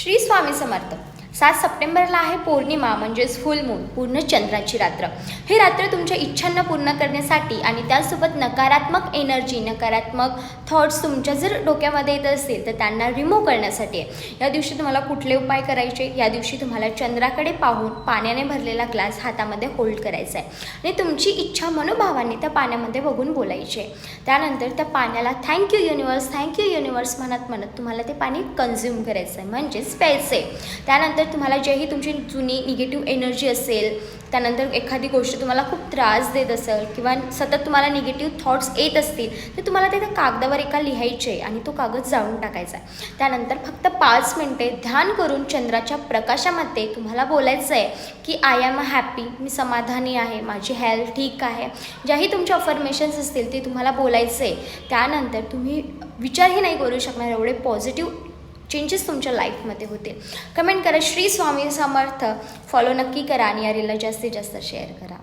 श्री स्वामी समर्थ. 7 सप्टेंबरला आहे पौर्णिमा म्हणजेच फुल मून, पूर्ण चंद्राची रात्र. ही रात्र तुमच्या इच्छांना पूर्ण करण्यासाठी आणि त्यासोबत नकारात्मक एनर्जी, नकारात्मक थॉट्स तुमच्या जर डोक्यामध्ये येत असतील तर त्यांना रिमूव्ह करण्यासाठी आहे. या दिवशी तुम्हाला कुठले उपाय करायचे? या दिवशी तुम्हाला चंद्राकडे पाहून पाण्याने भरलेला ग्लास हातामध्ये होल्ड करायचा आहे आणि तुमची इच्छा मनोभावाने त्या पाण्यामध्ये बघून बोलायची आहे. त्यानंतर त्या पाण्याला थँक्यू युनिवर्स, थँक्यू युनिवर्स म्हणत म्हणत तुम्हाला ते पाणी कन्झ्युम करायचं आहे, म्हणजेच प्यायचं आहे. त्यानंतर तुम्हाला जेही तुमची जुनी निगेटिव्ह एनर्जी असेल, त्यानंतर एखादी गोष्ट तुम्हाला खूप त्रास देत असेल किंवा सतत तुम्हाला निगेटिव्ह थॉट्स येत असतील तर तुम्हाला ते त्या कागदावर एका लिहायचे आणि तो कागद जाळून टाकायचा आहे. त्यानंतर फक्त 5 मिनिटे ध्यान करून चंद्राच्या प्रकाशामध्ये तुम्हाला बोलायचं आहे की आय एम हॅपी, मी समाधानी आहे, माझी हेल्थ ठीक आहे. ज्याही तुमचे अफर्मेशन्स असतील ते तुम्हाला बोलायचं आहे. त्यानंतर तुम्ही विचारही नाही करू शकणार एवढे पॉझिटिव्ह चेंजेस तुमच्या लाईफमध्ये होतील. कमेंट करा श्री स्वामी समर्थ, फॉलो नक्की करा आणि या रीलला जास्तीत जास्त शेअर करा.